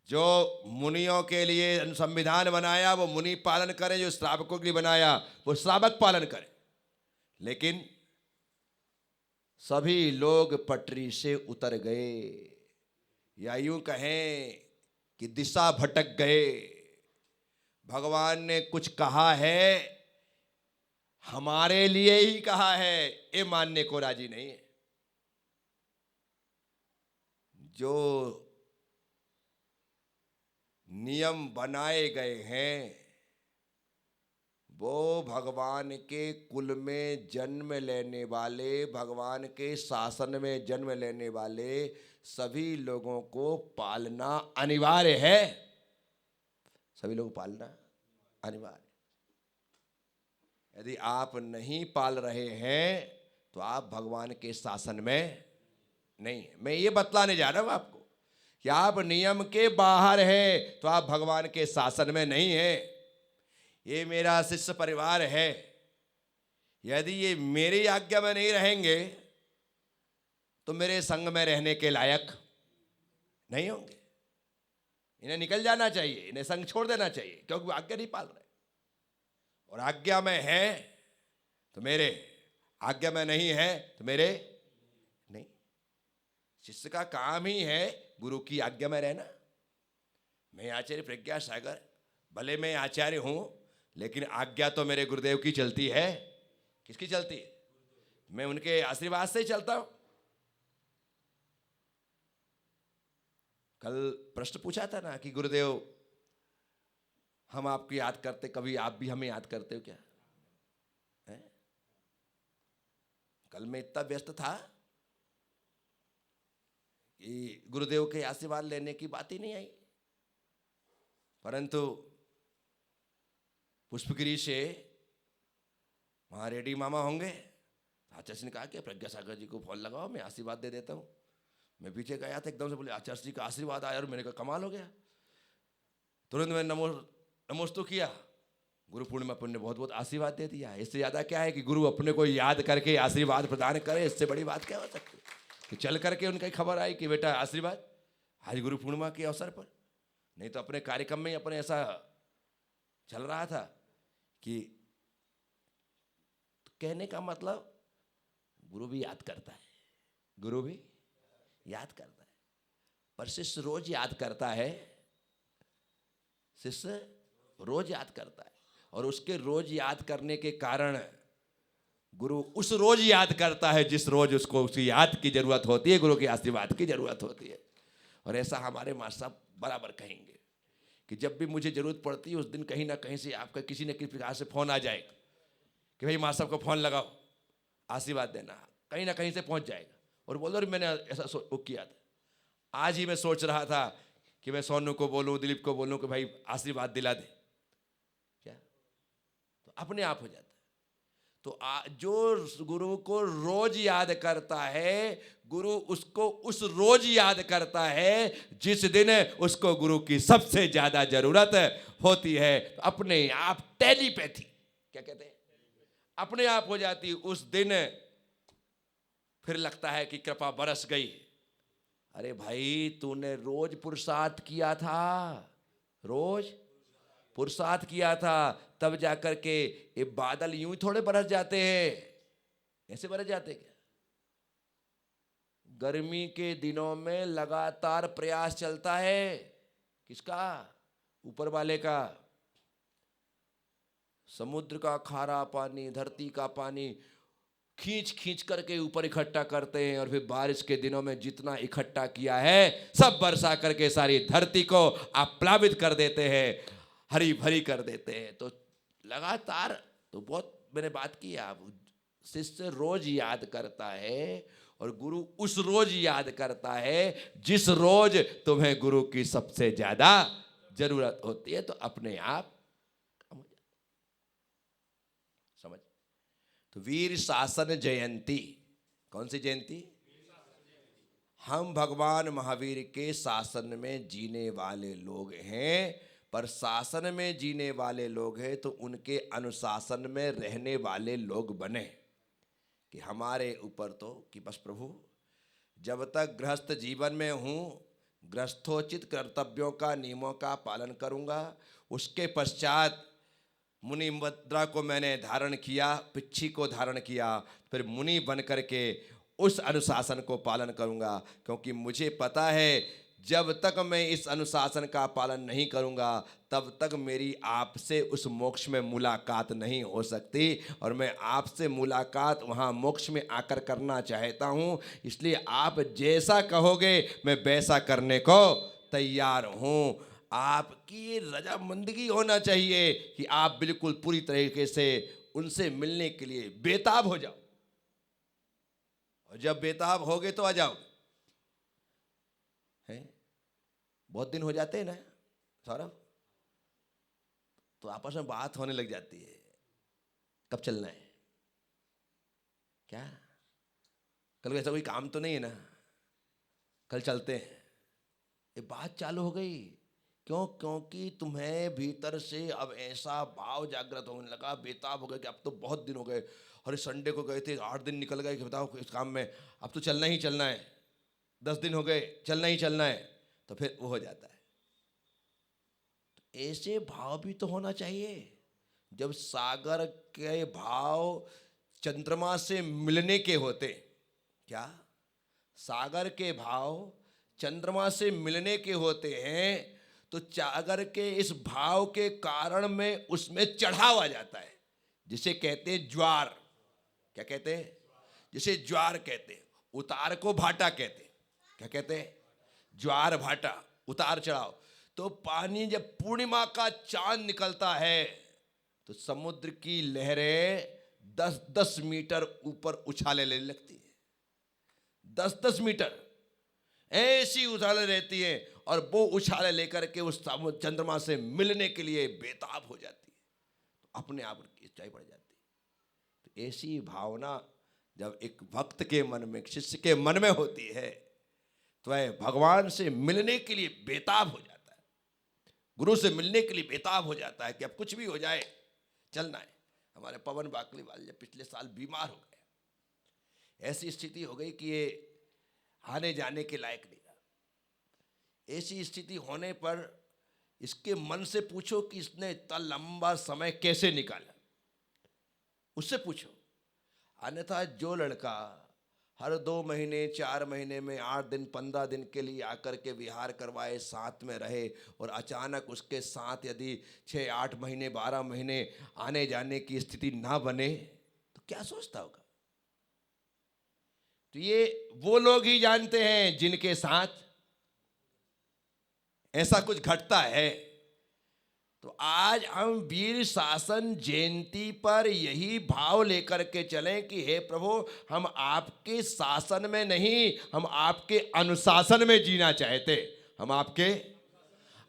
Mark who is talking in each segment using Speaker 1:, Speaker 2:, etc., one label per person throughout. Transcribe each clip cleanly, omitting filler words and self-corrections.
Speaker 1: जो मुनियों के लिए संविधान बनाया वो मुनि पालन करें, जो श्रावकों के लिए बनाया वो श्रावक पालन करें। लेकिन सभी लोग पटरी से उतर गए, या यूं कहें कि दिशा भटक गए। भगवान ने कुछ कहा है, हमारे लिए ही कहा है, ये मानने को राजी नहीं है। जो नियम बनाए गए हैं वो भगवान के कुल में जन्म लेने वाले, भगवान के शासन में जन्म लेने वाले सभी लोगों को पालना अनिवार्य है। सभी लोग पालना अनिवार्य। यदि आप नहीं पाल रहे हैं तो आप भगवान के शासन में नहीं है। मैं ये बतलाने जा रहा हूं आपको कि आप नियम के बाहर हैं तो आप भगवान के शासन में नहीं है। ये मेरा शिष्य परिवार है, यदि ये मेरी आज्ञा में नहीं रहेंगे तो मेरे संग में रहने के लायक नहीं होंगे। इन्हें निकल जाना चाहिए, इन्हें संग छोड़ देना चाहिए, क्योंकि वो आज्ञा नहीं पाल रहे। और आज्ञा में है तो मेरे, आज्ञा में नहीं है तो मेरे नहीं। शिष्य का काम ही है गुरु की आज्ञा में रहना। मैं आचार्य प्रज्ञा सागर, भले मैं आचार्य हूं लेकिन आज्ञा तो मेरे गुरुदेव की चलती है। किसकी चलती है? मैं उनके आशीर्वाद से ही चलता हूं। कल प्रश्न पूछा था ना कि गुरुदेव हम आपको याद करते, कभी आप भी हमें याद करते हो क्या? है? कल मैं इतना व्यस्त था कि गुरुदेव के आशीर्वाद लेने की बात ही नहीं आई। परंतु पुष्पगिरी से वहाँ रेड्डी मामा होंगे, आचार्य ने कहा कि प्रज्ञा सागर जी को फोन लगाओ, मैं आशीर्वाद दे देता हूँ। मैं पीछे गया था, एकदम से बोले आचार्य जी का आशीर्वाद आया, और मेरे का कमाल हो गया। तुरंत मैंने नमोस्तु किया। गुरु पूर्णिमा पुण्य बहुत बहुत आशीर्वाद दे दिया। इससे ज़्यादा क्या है कि गुरु अपने को याद करके आशीर्वाद प्रदान करे, इससे बड़ी बात क्या हो सकती है? कि चल करके उनकी खबर आई कि बेटा आशीर्वाद आज गुरु पूर्णिमा के अवसर पर। नहीं तो अपने कार्यक्रम में ही अपने ऐसा चल रहा था कि तो कहने का मतलब गुरु भी याद करता है, गुरु भी याद करता है, पर शिष्य रोज याद करता है। शिष्य रोज याद करता है, और उसके रोज याद करने के कारण गुरु उस रोज याद करता है जिस रोज उसको उसी याद की जरूरत होती है, गुरु के आशीर्वाद की जरूरत होती है। और ऐसा हमारे मास्टर साहब बराबर कहेंगे कि जब भी मुझे जरूरत पड़ती है उस दिन कहीं ना कहीं से आपका किसी न किसी प्रकार से फोन आ जाएगा कि भाई मास्टर साहब को फोन लगाओ, आशीर्वाद देना, कहीं ना कहीं से पहुंच जाएगा। और बोलो रे मैंने ऐसा किया था। आज ही मैं सोच रहा था कि मैं सोनू को बोलूं, दिलीप को बोलूं कि भाई आशीर्वाद दिला दे, क्या तो अपने आप हो जाता है। तो जो गुरु को रोज याद करता है, गुरु उसको उस रोज याद करता है जिस दिन उसको गुरु की सबसे ज्यादा जरूरत होती है। तो अपने आप टेलीपैथी, क्या कहते हैं, अपने आप हो जाती। उस दिन फिर लगता है कि कृपा बरस गई। अरे भाई तूने रोज पुरुषार्थ किया था, रोज पुरुषार्थ किया था, तब जाकर के ये बादल यूं ही थोड़े बरस जाते हैं। ऐसे बरस जाते क्या? गर्मी के दिनों में लगातार प्रयास चलता है, किसका? ऊपर वाले का। समुद्र का खारा पानी, धरती का पानी खींच खींच करके ऊपर इकट्ठा करते हैं, और फिर बारिश के दिनों में जितना इकट्ठा किया है सब बरसा करके सारी धरती को आप्लावित कर देते हैं, हरी भरी कर देते हैं। तो लगातार, तो बहुत मैंने बात की है। आप शिष्य रोज याद करता है, और गुरु उस रोज याद करता है जिस रोज तुम्हें गुरु की सबसे ज्यादा जरूरत होती है। तो अपने आप समझ। तो वीर शासन जयंती, कौन सी जयंती? हम भगवान महावीर के शासन में जीने वाले लोग हैं, पर शासन में जीने वाले लोग हैं तो उनके अनुशासन में रहने वाले लोग बने। कि हमारे ऊपर तो कि बस प्रभु जब तक गृहस्थ जीवन में हूँ ग्रस्थोचित कर्तव्यों का, नियमों का पालन करूंगा। उसके पश्चात मुनि मुद्रा को मैंने धारण किया, पिच्छी को धारण किया, फिर मुनि बन करके उस अनुशासन को पालन करूंगा। क्योंकि मुझे पता है जब तक मैं इस अनुशासन का पालन नहीं करूंगा तब तक मेरी आपसे उस मोक्ष में मुलाकात नहीं हो सकती, और मैं आपसे मुलाकात वहां मोक्ष में आकर करना चाहता हूं। इसलिए आप जैसा कहोगे मैं वैसा करने को तैयार हूं। आपकी रजामंदगी होना चाहिए कि आप बिल्कुल पूरी तरीके से उनसे मिलने के लिए बेताब हो जाओ, और जब बेताब होगे तो आ जाओ। हैं? बहुत दिन हो जाते हैं ना सौरभ, तो आपस में बात होने लग जाती है, कब चलना है, क्या कल ऐसा कोई काम तो नहीं है ना, कल चलते हैं। ये बात चालू हो गई। क्यों? क्योंकि तुम्हें भीतर से अब ऐसा भाव जागृत होने लगा, बेताब हो गया कि अब तो बहुत दिन हो गए, और संडे को गए थे, 8 दिन निकल गए कि बताओ इस काम में, अब तो चलना ही चलना है, 10 दिन हो गए, चलना ही चलना है, तो फिर वो हो जाता है। तो ऐसे भाव भी तो होना चाहिए। जब सागर के भाव चंद्रमा से मिलने के होते, क्या सागर के भाव चंद्रमा से मिलने के होते हैं, तो सागर के इस भाव के कारण में उसमें चढ़ाव आ जाता है, जिसे कहते हैं ज्वार। क्या कहते हैं? जिसे ज्वार कहते हैं। उतार को भाटा कहते हैं। क्या कहते हैं? ज्वार भाटा, उतार चढ़ाव। तो पानी जब पूर्णिमा का चांद निकलता है तो समुद्र की लहरें 10-10 मीटर ऊपर उछाले लेने लगती है। 10-10 मीटर ऐसी उछाले रहती है, और वो उछाले लेकर के उस चंद्रमा से मिलने के लिए बेताब हो जाती है, तो अपने आप उनकी ऊंचाई बढ़ जाती है। तो ऐसी भावना जब एक भक्त के मन में, शिष्य के मन में होती है, तो वह भगवान से मिलने के लिए बेताब हो जाता है, गुरु से मिलने के लिए बेताब हो जाता है कि अब कुछ भी हो जाए चलना है। हमारे पवन बाकलीवाल जब पिछले साल बीमार हो गए, ऐसी स्थिति हो गई कि ये आने जाने के लायक नहीं रहा। ऐसी स्थिति होने पर इसके मन से पूछो कि इसने इतना लंबा समय कैसे निकाला, उससे पूछो। अन्यथा जो लड़का हर 2 महीने 4 महीने में 8 दिन 15 दिन के लिए आकर के विहार करवाए, साथ में रहे, और अचानक उसके साथ यदि 6-8 महीने 12 महीने आने जाने की स्थिति ना बने तो क्या सोचता होगा? तो ये वो लोग ही जानते हैं जिनके साथ ऐसा कुछ घटता है। तो आज हम वीर शासन जयंती पर यही भाव लेकर के चलें कि हे प्रभु, हम आपके शासन में नहीं, हम आपके अनुशासन में जीना चाहते। हम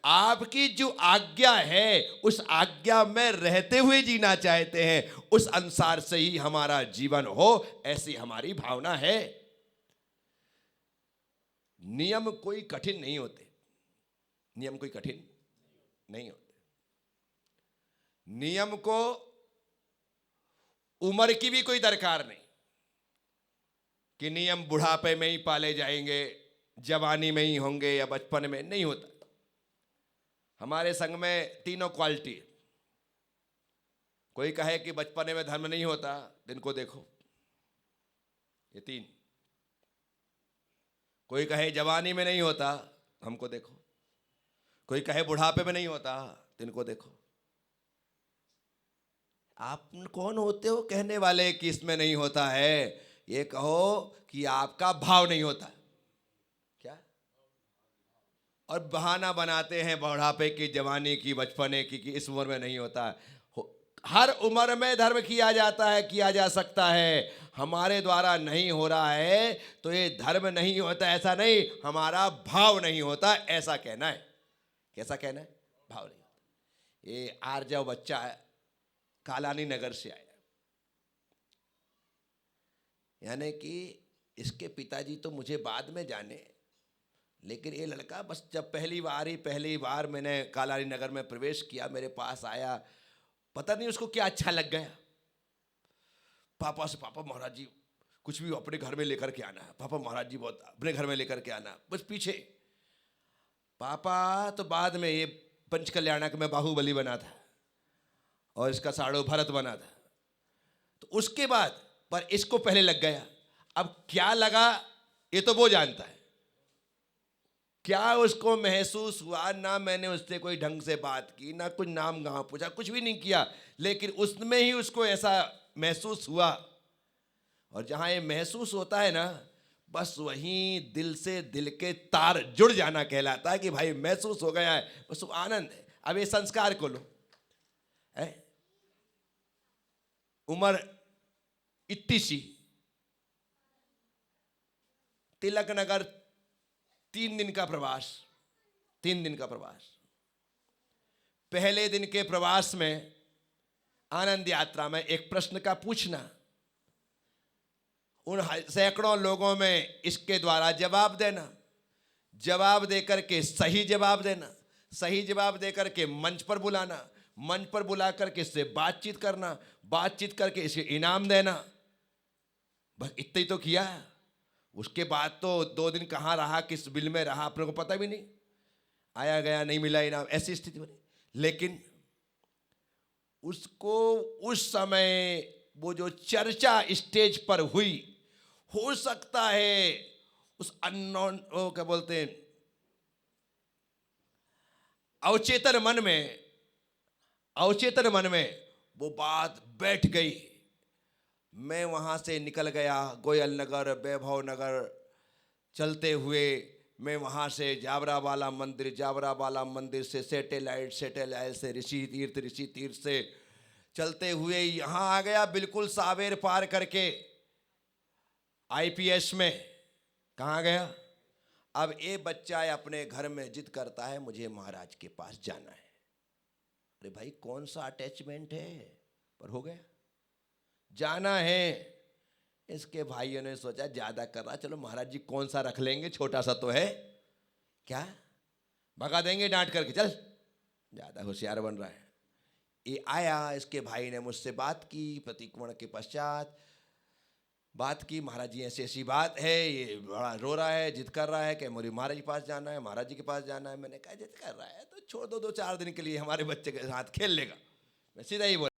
Speaker 1: आपकी जो आज्ञा है उस आज्ञा में रहते हुए जीना चाहते हैं, उस अनुसार से ही हमारा जीवन हो, ऐसी हमारी भावना है। नियम कोई कठिन नहीं होते, नियम कोई कठिन नहीं होते। नियम को उम्र की भी कोई दरकार नहीं कि नियम बुढ़ापे में ही पाले जाएंगे, जवानी में ही होंगे या बचपन में, नहीं होता। हमारे संघ में तीनों क्वालिटी है। कोई कहे कि बचपने में धर्म नहीं होता, इनको देखो, ये 3। कोई कहे जवानी में नहीं होता, हमको देखो। कोई कहे बुढ़ापे में नहीं होता, इनको देखो। आप कौन होते हो कहने वाले कि इसमें नहीं होता है? ये कहो कि आपका भाव नहीं होता। क्या? और बहाना बनाते हैं बुढ़ापे की, जवानी की, बचपने की कि इस उम्र में नहीं होता। हर उम्र में धर्म किया जाता है, किया जा सकता है। हमारे द्वारा नहीं हो रहा है तो ये धर्म नहीं होता ऐसा नहीं, हमारा भाव नहीं होता ऐसा कहना है। कैसा कहना है? भाव नहीं होता। ये आर्जव बच्चा है, कालानी नगर से आया, यानी कि इसके पिताजी तो मुझे बाद में जाने, लेकिन ये लड़का बस जब पहली बार मैंने कालानी नगर में प्रवेश किया, मेरे पास आया, पता नहीं उसको क्या अच्छा लग गया। पापा से, पापा महाराज जी कुछ भी अपने घर में लेकर के आना, पापा महाराज जी बहुत अपने घर में लेकर के आना, बस पीछे। पापा तो बाद में ये पंच कल्याणक में बाहुबली बना था और इसका साड़ो भरत बना था, तो उसके बाद पर इसको पहले लग गया। अब क्या लगा ये तो वो जानता है, क्या उसको महसूस हुआ, ना मैंने उससे कोई ढंग से बात की, ना कुछ नाम गांव पूछा, कुछ भी नहीं किया, लेकिन उसमें ही उसको ऐसा महसूस हुआ। और जहां ये महसूस होता है ना, बस वहीं दिल से दिल के तार जुड़ जाना कहलाता है कि भाई महसूस हो गया है, बस वो आनंद है। अब ये संस्कार को लो, है उम्र इतनी सी, तिलक नगर 3 दिन का प्रवास, 3 दिन का प्रवास। पहले दिन के प्रवास में आनंद यात्रा में एक प्रश्न का पूछना, उन सैकड़ों लोगों में इसके द्वारा जवाब देना, जवाब देकर के सही जवाब देना, सही जवाब देकर के मंच पर बुलाना, मंच पर बुला करके इससे बातचीत करना, बातचीत करके इसे इनाम देना। बस इतना ही तो किया। उसके बाद तो 2 दिन कहाँ रहा, किस बिल में रहा, अपने को पता भी नहीं, आया गया नहीं मिला इनाम, ऐसी स्थिति बनी। लेकिन उसको उस समय वो जो चर्चा स्टेज पर हुई, हो सकता है उस अननोन वो क्या बोलते हैं अवचेतन मन में वो बात बैठ गई। मैं वहां से निकल गया, गोयल नगर, वैभव नगर चलते हुए मैं वहां से जावरावाला मंदिर से सैटेलाइट से ऋषि तीर्थ से चलते हुए यहाँ आ गया, बिल्कुल सावेर पार करके आईपीएस में। कहाँ गया? अब ये बच्चा अपने घर में जिद करता है मुझे महाराज के पास जाना है। अरे भाई कौन सा अटैचमेंट है, पर हो गया, जाना है। इसके भाइयों ने सोचा ज्यादा कर रहा, चलो महाराज जी कौन सा रख लेंगे, छोटा सा तो है, क्या भगा देंगे डांट करके, चल, ज्यादा होशियार बन रहा है। ये आया, इसके भाई ने मुझसे बात की, प्रतिक्रमण के पश्चात बात की, महाराज जी ऐसी ऐसी बात है, ये बड़ा रो रहा है, जिद कर रहा है कि मुझे महाराज जी के पास जाना है, महाराज जी के पास जाना है। मैंने कहा जिद कर रहा है तो छोड़ दो, 2-4 दिन के लिए हमारे बच्चे के साथ खेल लेगा। मैं सीधा ही बोला।